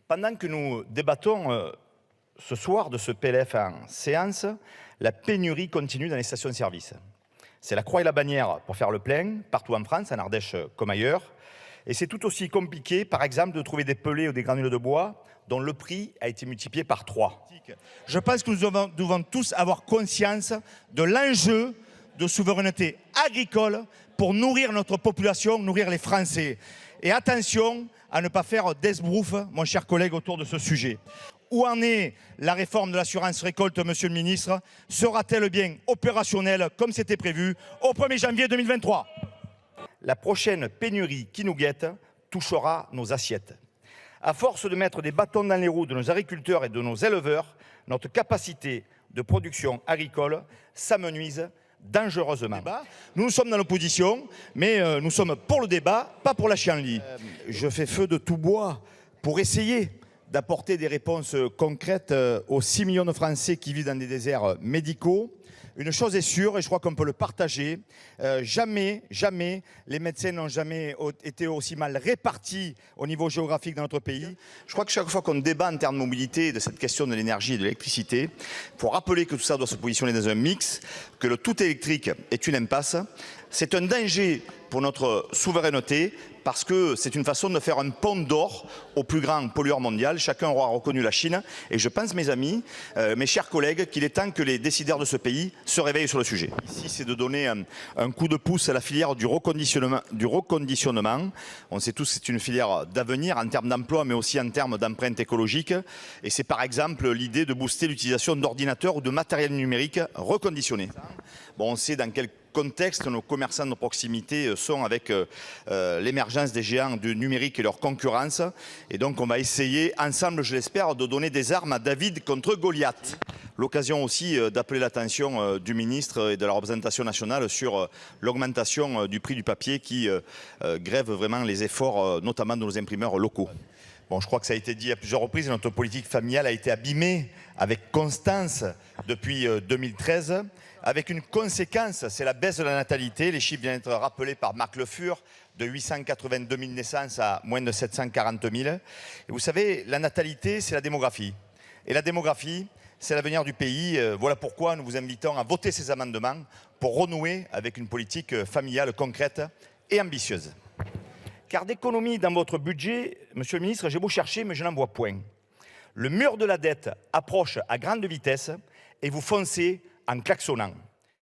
Pendant que nous débattons ce soir de ce PLF en séance, la pénurie continue dans les stations-service. C'est la croix et la bannière pour faire le plein, partout en France, en Ardèche comme ailleurs. Et c'est tout aussi compliqué, par exemple, de trouver des pellets ou des granules de bois dont le prix a été multiplié par 3. Je pense que nous devons tous avoir conscience de l'enjeu de souveraineté agricole pour nourrir notre population, nourrir les Français. Et attention à ne pas faire d'esbrouf, mon cher collègue, autour de ce sujet. Où en est la réforme de l'assurance récolte, monsieur le ministre? Sera-t-elle bien opérationnelle comme c'était prévu au 1er janvier 2023? La prochaine pénurie qui nous guette touchera nos assiettes. À force de mettre des bâtons dans les roues de nos agriculteurs et de nos éleveurs, notre capacité de production agricole s'amenuise dangereusement. Nous sommes dans l'opposition, mais nous sommes pour le débat, pas pour la chienlit. Je fais feu de tout bois pour essayer d'apporter des réponses concrètes aux 6 millions de Français qui vivent dans des déserts médicaux. Une chose est sûre, et je crois qu'on peut le partager, jamais les médecins n'ont jamais été aussi mal répartis au niveau géographique dans notre pays. Je crois que chaque fois qu'on débat en termes de mobilité, de cette question de l'énergie et de l'électricité, il faut rappeler que tout ça doit se positionner dans un mix, que le tout électrique est une impasse. C'est un danger pour notre souveraineté parce que c'est une façon de faire un pont d'or au plus grand pollueur mondial. Chacun aura reconnu la Chine et je pense, mes amis, mes chers collègues, qu'il est temps que les décideurs de ce pays se réveillent sur le sujet. Ici, c'est de donner un coup de pouce à la filière du reconditionnement. On sait tous que c'est une filière d'avenir en termes d'emploi, mais aussi en termes d'empreinte écologique. Et c'est par exemple l'idée de booster l'utilisation d'ordinateurs ou de matériel numérique reconditionné. Bon, on sait dans quel contexte nos commerçants de proximité sont avec l'émergence des géants du numérique et leur concurrence. Et donc on va essayer ensemble, je l'espère, de donner des armes à David contre Goliath. L'occasion aussi d'appeler l'attention du ministre et de la représentation nationale sur l'augmentation du prix du papier qui grève vraiment les efforts, notamment de nos imprimeurs locaux. Bon, je crois que ça a été dit à plusieurs reprises, notre politique familiale a été abîmée avec constance depuis 2013. Avec une conséquence, c'est la baisse de la natalité. Les chiffres viennent d'être rappelés par Marc Le Fur, de 882 000 naissances à moins de 740 000. Et vous savez, la natalité, c'est la démographie. Et la démographie, c'est l'avenir du pays. Voilà pourquoi nous vous invitons à voter ces amendements pour renouer avec une politique familiale concrète et ambitieuse. Car d'économies dans votre budget, monsieur le ministre, j'ai beau chercher, mais je n'en vois point. Le mur de la dette approche à grande vitesse et vous foncez en klaxonnant.